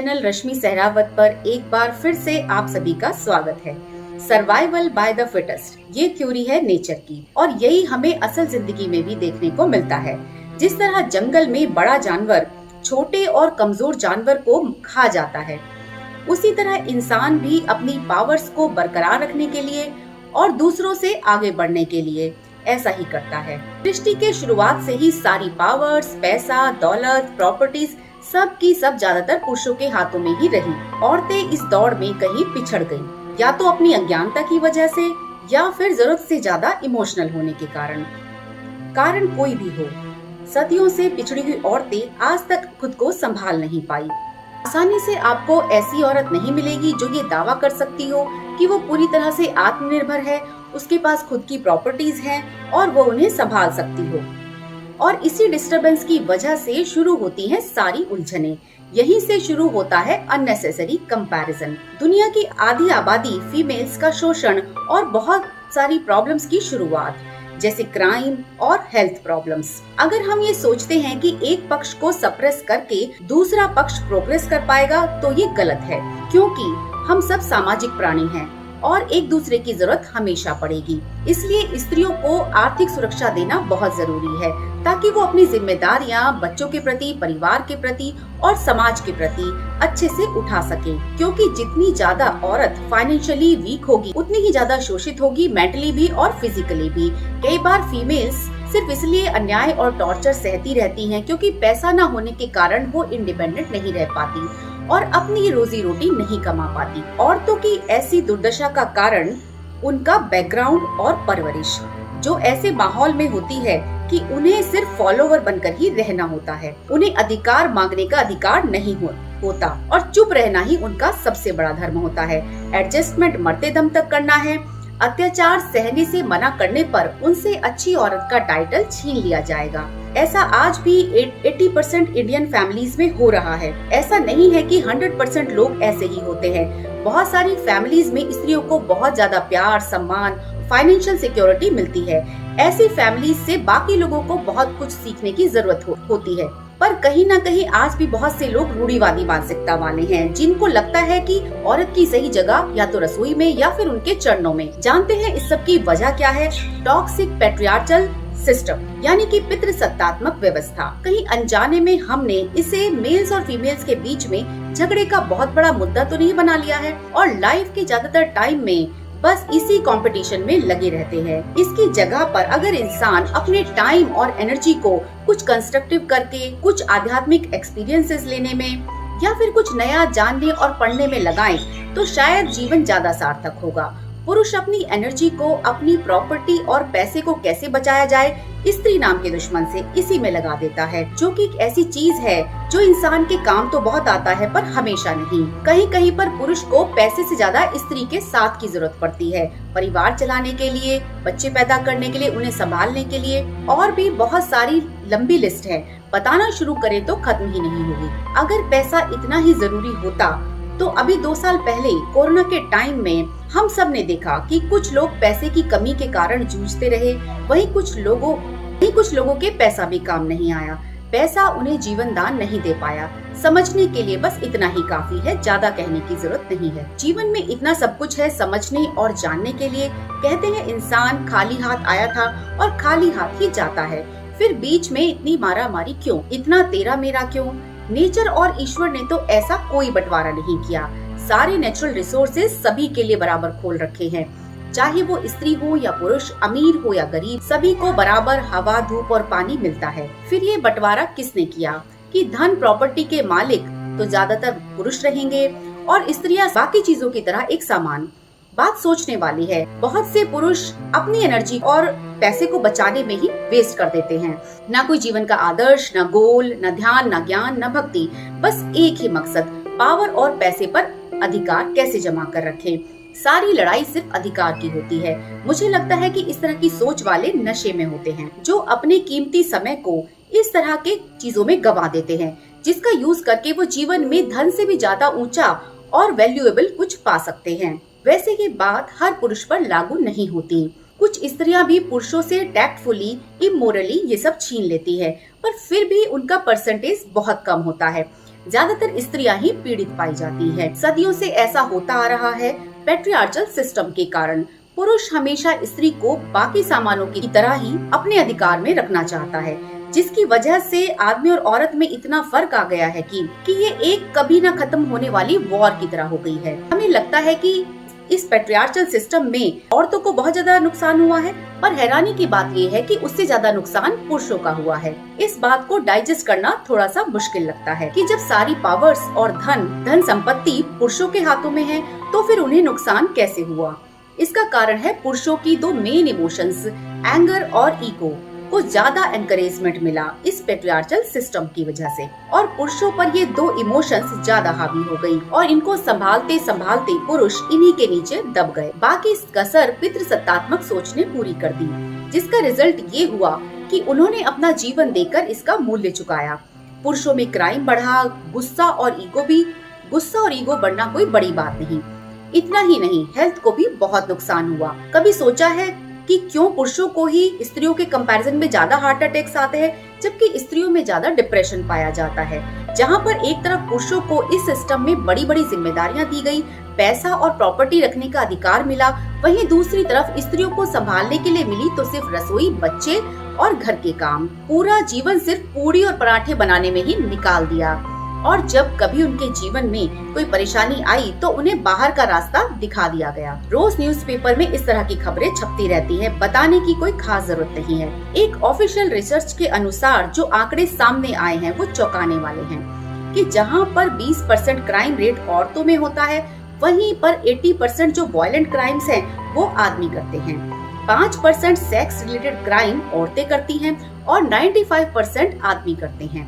Channel रश्मि सहरावत पर एक बार फिर से आप सभी का स्वागत है। सर्वाइवल बाय द फिटेस्ट, ये थ्योरी है नेचर की और यही हमें असल जिंदगी में भी देखने को मिलता है। जिस तरह जंगल में बड़ा जानवर छोटे और कमजोर जानवर को खा जाता है, उसी तरह इंसान भी अपनी पावर्स को बरकरार रखने के लिए और दूसरों से आगे बढ़ने के लिए ऐसा ही करता है। सृष्टि के शुरुआत से ही सारी पावर्स, पैसा, दौलत, प्रॉपर्टीज सब की सब ज्यादातर पुरुषों के हाथों में ही रही। औरतें इस दौड़ में कहीं पिछड़ गईं, या तो अपनी अज्ञानता की वजह से या फिर जरूरत से ज्यादा इमोशनल होने के कारण कोई भी हो, सदियों से पिछड़ी हुई औरतें आज तक खुद को संभाल नहीं पाई। आसानी से आपको ऐसी औरत नहीं मिलेगी जो ये दावा कर सकती हो कि वो पूरी तरह से आत्मनिर्भर है, उसके पास खुद की प्रॉपर्टीज हैं और वो उन्हें संभाल सकती हो। और इसी डिस्टरबेंस की वजह से शुरू होती हैं सारी उलझनें। यहीं से शुरू होता है अननेसेसरी कंपैरिजन। दुनिया की आधी आबादी फीमेल्स का शोषण और बहुत सारी प्रॉब्लम्स की शुरुआत, जैसे क्राइम और हेल्थ प्रॉब्लम्स। अगर हम ये सोचते हैं कि एक पक्ष को सप्रेस करके दूसरा पक्ष प्रोग्रेस कर पाएगा तो ये गलत है, क्योंकि हम सब सामाजिक प्राणी हैं और एक दूसरे की जरूरत हमेशा पड़ेगी। इसलिए स्त्रियों को आर्थिक सुरक्षा देना बहुत जरूरी है, ताकि वो अपनी जिम्मेदारियां बच्चों के प्रति, परिवार के प्रति और समाज के प्रति अच्छे से उठा सके। क्योंकि जितनी ज्यादा औरत फाइनेंशियली वीक होगी, उतनी ही ज्यादा शोषित होगी, मेंटली भी और फिजिकली भी। कई बार फीमेल्स सिर्फ इसलिए अन्याय और टॉर्चर सहती रहती हैं क्योंकि पैसा न होने के कारण वो इंडिपेंडेंट नहीं रह पाती और अपनी रोजी रोटी नहीं कमा पाती। औरतों की ऐसी दुर्दशा का कारण उनका बैकग्राउंड और परवरिश, जो ऐसे माहौल में होती है कि उन्हें सिर्फ फॉलोवर बनकर ही रहना होता है। उन्हें अधिकार मांगने का अधिकार नहीं होता और चुप रहना ही उनका सबसे बड़ा धर्म होता है। एडजस्टमेंट मरते दम तक करना है। अत्याचार सहने से मना करने पर उनसे अच्छी औरत का टाइटल छीन लिया जाएगा। ऐसा आज भी 80% इंडियन फैमिलीज में हो रहा है। ऐसा नहीं है कि 100% लोग ऐसे ही होते हैं। बहुत सारी फैमिलीज में स्त्रियों को बहुत ज्यादा प्यार, सम्मान, फाइनेंशियल सिक्योरिटी मिलती है। ऐसी फैमिलीज से बाकी लोगों को बहुत कुछ सीखने की जरूरत होती है। पर कहीं ना कहीं आज भी बहुत से लोग रूढ़िवादी मानसिकता वाले हैं, जिनको लगता है कि औरत की सही जगह या तो रसोई में या फिर उनके चरणों में। जानते हैं इस सब की वजह क्या है? टॉक्सिक पैट्रियार्चल सिस्टम, यानी कि पितृसत्तात्मक व्यवस्था। कहीं अनजाने में हमने इसे मेल्स और फीमेल्स के बीच में झगड़े का बहुत बड़ा मुद्दा तो नहीं बना लिया है और लाइफ के ज्यादातर टाइम में बस इसी कंपटीशन में लगे रहते हैं। इसकी जगह पर अगर इंसान अपने टाइम और एनर्जी को कुछ कंस्ट्रक्टिव करके, कुछ आध्यात्मिक एक्सपीरियंसेस लेने में या फिर कुछ नया जानने और पढ़ने में लगाएं, तो शायद जीवन ज्यादा सार्थक होगा। पुरुष अपनी एनर्जी को अपनी प्रॉपर्टी और पैसे को कैसे बचाया जाए, स्त्री नाम के दुश्मन से इसी में लगा देता है, जो कि एक ऐसी चीज है जो इंसान के काम तो बहुत आता है पर हमेशा नहीं। कहीं कहीं पर पुरुष को पैसे से ज्यादा स्त्री के साथ की जरूरत पड़ती है, परिवार चलाने के लिए, बच्चे पैदा करने के लिए, उन्हें संभालने के लिए। और भी बहुत सारी लंबी लिस्ट है, बताना शुरू करें तो खत्म ही नहीं होगी। अगर पैसा इतना ही जरूरी होता तो अभी 2 साल पहले कोरोना के टाइम में हम सब ने देखा कि कुछ लोग पैसे की कमी के कारण जूझते रहे, वहीं कुछ लोगों के पैसा भी काम नहीं आया। पैसा उन्हें जीवन दान नहीं दे पाया। समझने के लिए बस इतना ही काफी है, ज्यादा कहने की जरूरत नहीं है। जीवन में इतना सब कुछ है समझने और जानने के लिए। कहते हैं इंसान खाली हाथ आया था और खाली हाथ ही जाता है। फिर बीच में इतनी मारामारी क्यों? इतना तेरा मेरा क्यों? नेचर और ईश्वर ने तो ऐसा कोई बंटवारा नहीं किया। सारे नेचुरल रिसोर्सेज सभी के लिए बराबर खोल रखे हैं, चाहे वो स्त्री हो या पुरुष, अमीर हो या गरीब, सभी को बराबर हवा, धूप और पानी मिलता है। फिर ये बंटवारा किसने किया कि धन प्रॉपर्टी के मालिक तो ज्यादातर पुरुष रहेंगे और स्त्रियां बाकी चीजों की तरह एक सामान। बात सोचने वाली है। बहुत से पुरुष अपनी एनर्जी और पैसे को बचाने में ही वेस्ट कर देते हैं। ना कोई जीवन का आदर्श, ना गोल, ना ध्यान, ना ज्ञान, ना भक्ति। बस एक ही मकसद, पावर और पैसे पर अधिकार कैसे जमा कर रखें। सारी लड़ाई सिर्फ अधिकार की होती है। मुझे लगता है कि इस तरह की सोच वाले नशे में होते हैं, जो अपने कीमती समय को इस तरह के चीजों में गंवा देते हैं, जिसका यूज करके वो जीवन में धन से भी ज्यादा ऊंचा और वैल्यूएबल कुछ पा सकते हैं। वैसे ये बात हर पुरुष पर लागू नहीं होती। कुछ स्त्रियां भी पुरुषों से टैक्टफुली, इमोरली ये सब छीन लेती है, पर फिर भी उनका परसेंटेज बहुत कम होता है। ज्यादातर स्त्रियां ही पीड़ित पाई जाती है। सदियों से ऐसा होता आ रहा है पैट्रियार्चल सिस्टम के कारण। पुरुष हमेशा स्त्री को बाकी सामानों की तरह ही अपने अधिकार में रखना चाहता है, जिसकी वजह से आदमी और औरत में इतना फर्क आ गया है कि ये एक कभी न खत्म होने वाली वॉर की तरह हो गई है। हमें लगता है कि इस पैट्रियार्चल सिस्टम में औरतों को बहुत ज्यादा नुकसान हुआ है, पर हैरानी की बात ये है कि उससे ज्यादा नुकसान पुरुषों का हुआ है। इस बात को डाइजेस्ट करना थोड़ा सा मुश्किल लगता है कि जब सारी पावर्स और धन संपत्ति पुरुषों के हाथों में है, तो फिर उन्हें नुकसान कैसे हुआ। इसका कारण है पुरुषों की दो मेन इमोशंस, एंगर और ईगो को ज्यादा एनकरेजमेंट मिला इस पैट्रियार्चल सिस्टम की वजह से, और पुरुषों पर ये दो इमोशंस ज्यादा हावी हो गई और इनको संभालते संभालते पुरुष इन्हीं के नीचे दब गए। बाकी कसर पितृसत्तात्मक सोच ने पूरी कर दी, जिसका रिजल्ट ये हुआ कि उन्होंने अपना जीवन देकर इसका मूल्य चुकाया। पुरुषों में क्राइम बढ़ा, गुस्सा और ईगो बढ़ना कोई बड़ी बात नहीं। इतना ही नहीं, हेल्थ को भी बहुत नुकसान हुआ। कभी सोचा है कि क्यों पुरुषों को ही स्त्रियों के कंपैरिजन में ज्यादा हार्ट अटैक्स आते हैं, जबकि स्त्रियों में ज्यादा डिप्रेशन पाया जाता है। जहां पर एक तरफ पुरुषों को इस सिस्टम में बड़ी बड़ी जिम्मेदारियां दी गई, पैसा और प्रॉपर्टी रखने का अधिकार मिला, वहीं दूसरी तरफ स्त्रियों को संभालने के लिए मिली तो सिर्फ रसोई, बच्चे और घर के काम। पूरा जीवन सिर्फ पूड़ी और पराठे बनाने में ही निकाल दिया, और जब कभी उनके जीवन में कोई परेशानी आई तो उन्हें बाहर का रास्ता दिखा दिया गया। रोज न्यूज़पेपर में इस तरह की खबरें छपती रहती हैं, बताने की कोई खास जरूरत नहीं है। एक ऑफिशियल रिसर्च के अनुसार जो आंकड़े सामने आए हैं वो चौंकाने वाले हैं कि जहां पर 20% क्राइम रेट औरतों में होता है, वहीं पर 80% जो वायलेंट क्राइम्स हैं वो आदमी करते हैं। 5% सेक्स रिलेटेड क्राइम औरतें करती हैं और 95% आदमी करते हैं।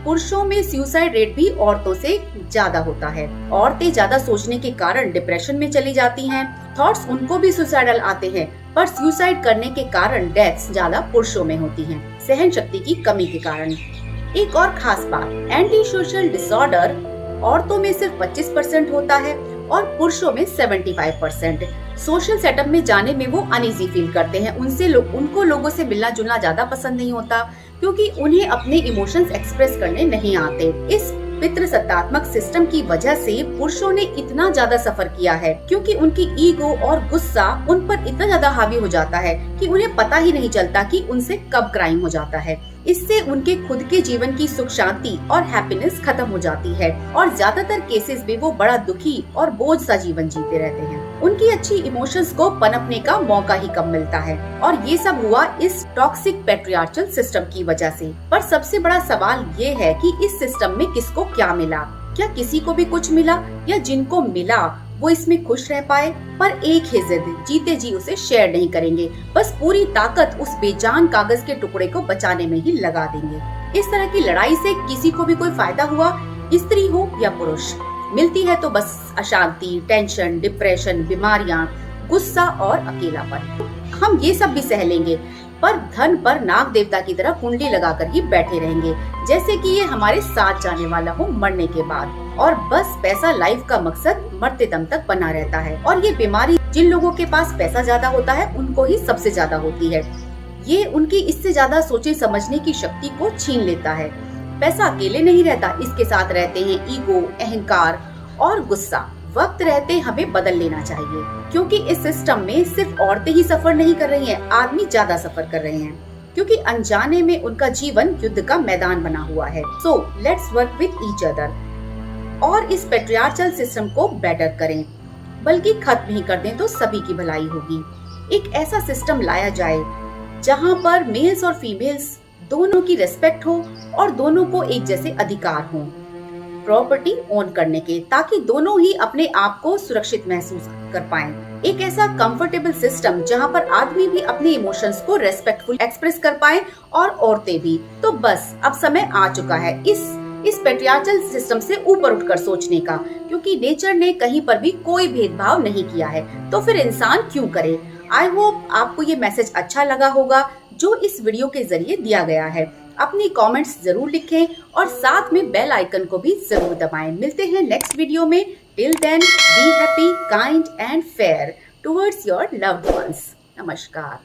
पुरुषों में सुसाइड रेट भी औरतों से ज्यादा होता है। औरतें ज्यादा सोचने के कारण डिप्रेशन में चली जाती हैं। थॉट्स उनको भी सुसाइडल आते हैं, पर सुसाइड करने के कारण डेथ्स ज्यादा पुरुषों में होती हैं, सहन शक्ति की कमी के कारण। एक और खास बात, एंटी सोशल डिसऑर्डर औरतों में सिर्फ 25% होता है और पुरुषों में 75%। सोशल सेटअप में जाने में वो अनईजी फील करते हैं। उनको लोगों से मिलना जुलना ज्यादा पसंद नहीं होता, क्योंकि उन्हें अपने इमोशंस एक्सप्रेस करने नहीं आते। इस पितृसत्तात्मक सिस्टम की वजह से पुरुषों ने इतना ज्यादा सफर किया है, क्योंकि उनकी ईगो और गुस्सा उन पर इतना ज्यादा हावी हो जाता है कि उन्हें पता ही नहीं चलता कि उनसे कब क्राइम हो जाता है। इससे उनके खुद के जीवन की सुख शांति और हैप्पीनेस खत्म हो जाती है, और ज्यादातर केसेस में वो बड़ा दुखी और बोझ सा जीवन जीते रहते हैं। उनकी अच्छी इमोशंस को पनपने का मौका ही कम मिलता है, और ये सब हुआ इस टॉक्सिक पैट्रियार्चल सिस्टम की वजह से। पर सबसे बड़ा सवाल ये है कि इस सिस्टम में किसको क्या मिला? क्या किसी को भी कुछ मिला, या जिनको मिला वो इसमें खुश रह पाए? पर एक ही जिद, जीते जी उसे शेयर नहीं करेंगे, बस पूरी ताकत उस बेजान कागज के टुकड़े को बचाने में ही लगा देंगे। इस तरह की लड़ाई से किसी को भी कोई फायदा हुआ, स्त्री हो या पुरुष, मिलती है तो बस अशांति, टेंशन, डिप्रेशन, बीमारियां, गुस्सा और अकेलापन। हम ये सब भी सह लेंगे, पर धन पर नाग देवता की तरह कुंडली लगाकर ही बैठे रहेंगे, जैसे कि ये हमारे साथ जाने वाला हो मरने के बाद। और बस पैसा लाइफ का मकसद मरते दम तक बना रहता है, और ये बीमारी जिन लोगों के पास पैसा ज्यादा होता है उनको ही सबसे ज्यादा होती है। ये उनकी इससे ज्यादा सोचे समझने की शक्ति को छीन लेता है। पैसा अकेले नहीं रहता, इसके साथ रहते हैं ईगो, अहंकार और गुस्सा। वक्त रहते हमें बदल लेना चाहिए, क्योंकि इस सिस्टम में सिर्फ औरतें ही सफर नहीं कर रही हैं, आदमी ज्यादा सफर कर रहे हैं, क्योंकि अनजाने में उनका जीवन युद्ध का मैदान बना हुआ है। So let's work with each other और इस पैट्रियार्चल सिस्टम को बेटर करें, बल्कि खत्म ही कर दें तो सभी की भलाई होगी। एक ऐसा सिस्टम लाया जाए जहां पर मेल्स और फीमेल्स दोनों की रिस्पेक्ट हो और दोनों को एक जैसे अधिकार हो प्रॉपर्टी ओन करने के, ताकि दोनों ही अपने आप को सुरक्षित महसूस कर पाएं। एक ऐसा कंफर्टेबल सिस्टम जहां पर आदमी भी अपने इमोशंस को रेस्पेक्टफुल एक्सप्रेस कर पाएं और औरतें भी। तो बस अब समय आ चुका है इस पैट्रियार्चल सिस्टम से ऊपर उठकर सोचने का, क्योंकि नेचर ने कहीं पर भी कोई भेदभाव नहीं किया है, तो फिर इंसान क्यों करे। आई होप आपको ये मैसेज अच्छा लगा होगा जो इस वीडियो के जरिए दिया गया है। अपनी कमेंट्स जरूर लिखें और साथ में बेल आइकन को भी जरूर दबाएं। मिलते हैं नेक्स्ट वीडियो में। Till then be happy, kind and fair towards your loved ones. नमस्कार।